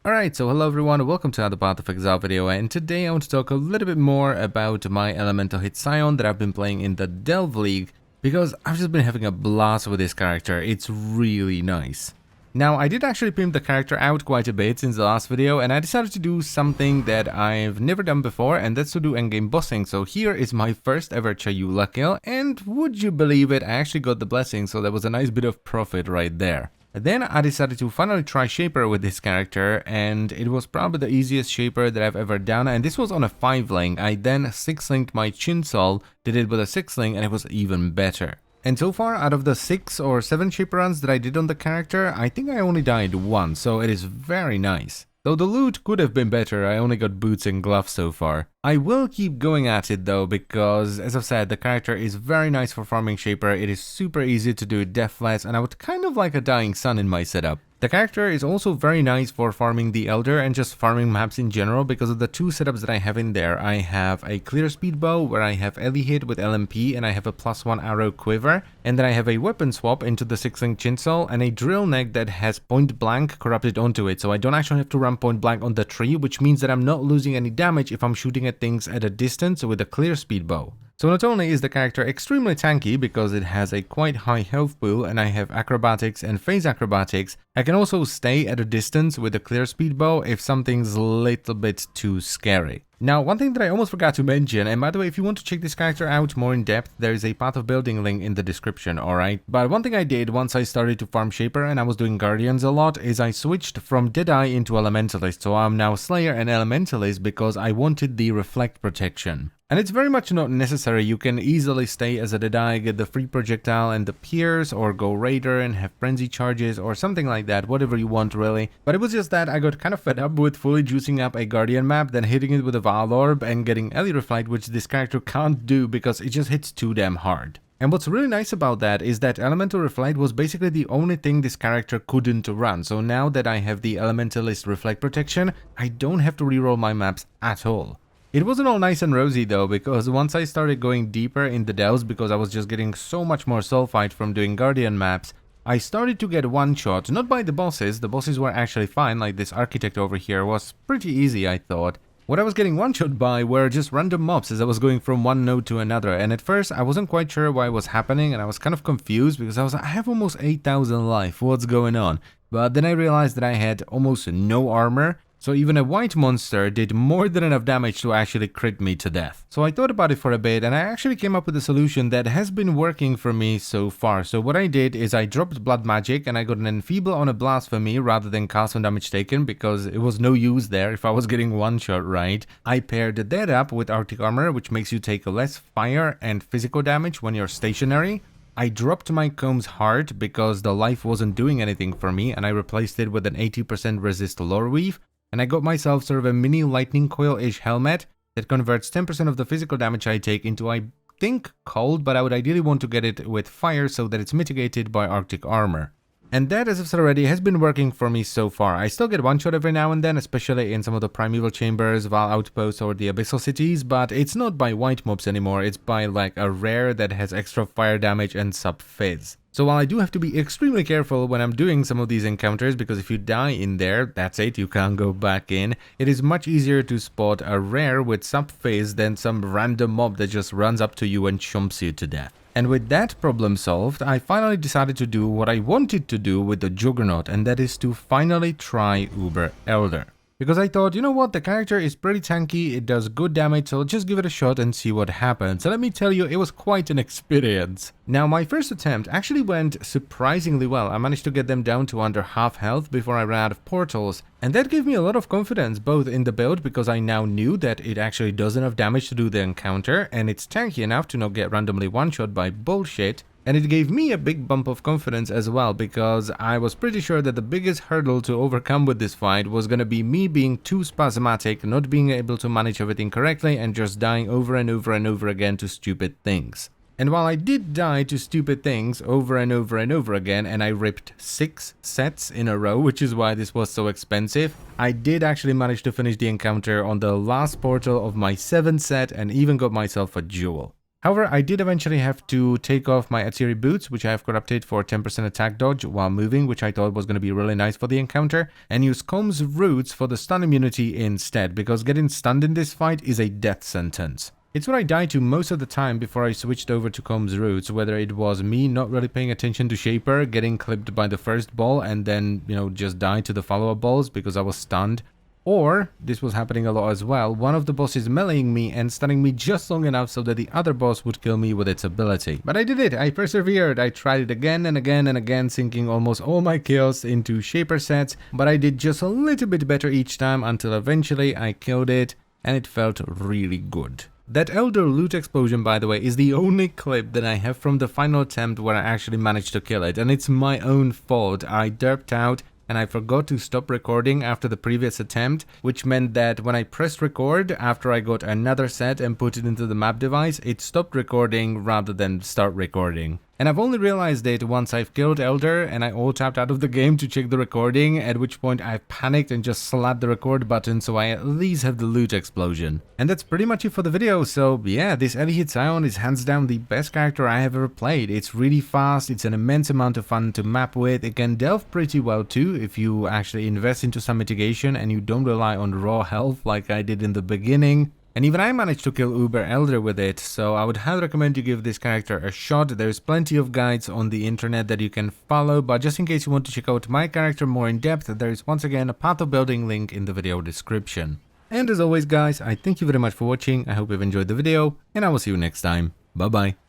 Alright, so hello everyone, welcome to another Path of Exile video, and today I want to talk a little bit more about my Elemental Hit Scion that I've been playing in the Delve League, because I've just been having a blast with this character. It's really nice. Now, I did actually pimp the character out quite a bit since the last video, and I decided to do something that I've never done before, and that's to do endgame bossing. So here is my first ever Chayula kill, and would you believe it, I actually got the blessing, so that was a nice bit of profit right there. Then I decided to finally try Shaper with this character, and it was probably the easiest Shaper that I've ever done, and this was on a 5-link. I then 6-linked my Chinsol, did it with a 6-link, and it was even better. And so far, out of the 6 or 7 Shaper runs that I did on the character, I think I only died once, so it is very nice. Though the loot could have been better, I only got boots and gloves so far. I will keep going at it though, because as I've said, the character is very nice for farming Shaper. It is super easy to do deathless, and I would kind of like a Dying Sun in my setup. The character is also very nice for farming the Elder and just farming maps in general because of the 2 setups that I have in there. I have a clear speed bow where I have Ellie hit with LMP and I have a +1 arrow quiver, and then I have a weapon swap into the 6-link Chinsol and a drill neck that has point blank corrupted onto it, so I don't actually have to run point blank on the tree, which means that I'm not losing any damage if I'm shooting at things at a distance with a clear speed bow. So not only is the character extremely tanky because it has a quite high health pool and I have acrobatics and phase acrobatics, I can also stay at a distance with a clear speed bow if something's a little bit too scary. Now, one thing that I almost forgot to mention, and by the way, if you want to check this character out more in depth, there is a Path of Building link in the description, alright? But one thing I did once I started to farm Shaper and I was doing Guardians a lot is I switched from Deadeye into Elementalist, so I'm now Slayer and Elementalist because I wanted the Reflect protection. And it's very much not necessary. You can easily stay as a Deadeye, get the free projectile and the pierce, or go Raider and have frenzy charges or something like that, whatever you want really. But it was just that I got kind of fed up with fully juicing up a Guardian map, then hitting it with a Val Orb and getting Ellie Reflect, which this character can't do because it just hits too damn hard. And what's really nice about that is that Elemental Reflect was basically the only thing this character couldn't run, so now that I have the Elementalist Reflect protection, I don't have to reroll my maps at all. It wasn't all nice and rosy though, because once I started going deeper in the delves because I was just getting so much more sulfite from doing Guardian maps, I started to get one-shot, not by the bosses were actually fine, like this Architect over here was pretty easy I thought. What I was getting one-shot by were just random mobs as I was going from one node to another, and at first I wasn't quite sure why it was happening and I was kind of confused because I was like, I have almost 8,000 life, what's going on? But then I realized that I had almost no armor, so even a white monster did more than enough damage to actually crit me to death. So I thought about it for a bit and I actually came up with a solution that has been working for me so far. So what I did is I dropped blood magic and I got an enfeeble on a blasphemy rather than cast on damage taken because it was no use there if I was getting one shot right. I paired that up with Arctic armor, which makes you take less fire and physical damage when you're stationary. I dropped my Comb's heart because the life wasn't doing anything for me and I replaced it with an 80% resist lore weave. And I got myself sort of a mini lightning coil-ish helmet that converts 10% of the physical damage I take into, I think, cold, but I would ideally want to get it with fire so that it's mitigated by Arctic armor. And that, as I've said already, has been working for me so far. I still get one-shot every now and then, especially in some of the Primeval Chambers, Val Outposts, or the Abyssal Cities, but it's not by white mobs anymore, it's by like a rare that has extra fire damage and sub-fizz. So while I do have to be extremely careful when I'm doing some of these encounters, because if you die in there, that's it, you can't go back in, it is much easier to spot a rare with sub-phase than some random mob that just runs up to you and chomps you to death. And with that problem solved, I finally decided to do what I wanted to do with the Juggernaut, and that is to finally try Uber Elder. Because I thought, you know what, the character is pretty tanky, it does good damage, so I'll just give it a shot and see what happens. And let me tell you, it was quite an experience. Now, my first attempt actually went surprisingly well. I managed to get them down to under half health before I ran out of portals. And that gave me a lot of confidence, both in the build, because I now knew that it actually does enough damage to do the encounter, and it's tanky enough to not get randomly one-shot by bullshit. And it gave me a big bump of confidence as well, because I was pretty sure that the biggest hurdle to overcome with this fight was gonna be me being too spasmatic, not being able to manage everything correctly, and just dying over and over and over again to stupid things. And while I did die to stupid things over and over and over again, and I ripped 6 sets in a row, which is why this was so expensive, I did actually manage to finish the encounter on the last portal of my 7th set and even got myself a jewel. However, I did eventually have to take off my Azurite boots, which I have corrupted for 10% attack dodge while moving, which I thought was going to be really nice for the encounter, and use Comb's roots for the stun immunity instead, because getting stunned in this fight is a death sentence. It's what I died to most of the time before I switched over to Comb's roots, whether it was me not really paying attention to Shaper, getting clipped by the first ball, and then, just died to the follow-up balls because I was stunned. Or, this was happening a lot as well, one of the bosses meleeing me and stunning me just long enough so that the other boss would kill me with its ability. But I did it, I persevered, I tried it again and again and again, sinking almost all my kills into Shaper sets, but I did just a little bit better each time until eventually I killed it, and it felt really good. That Elder loot explosion, by the way, is the only clip that I have from the final attempt where I actually managed to kill it, and it's my own fault. I derped out and I forgot to stop recording after the previous attempt, which meant that when I pressed record after I got another set and put it into the map device, it stopped recording rather than start recording. And I've only realized it once I've killed Elder and I alt-tapped out of the game to check the recording, at which point I panicked and just slapped the record button so I at least have the loot explosion. And that's pretty much it for the video, so yeah, this Azurite Scion is hands down the best character I have ever played. It's really fast, it's an immense amount of fun to map with, it can delve pretty well too if you actually invest into some mitigation and you don't rely on raw health like I did in the beginning. And even I managed to kill Uber Elder with it, so I would highly recommend you give this character a shot. There's plenty of guides on the internet that you can follow, but just in case you want to check out my character more in depth, there is once again a Path of Building link in the video description. And as always guys, I thank you very much for watching, I hope you've enjoyed the video, and I will see you next time. Bye bye.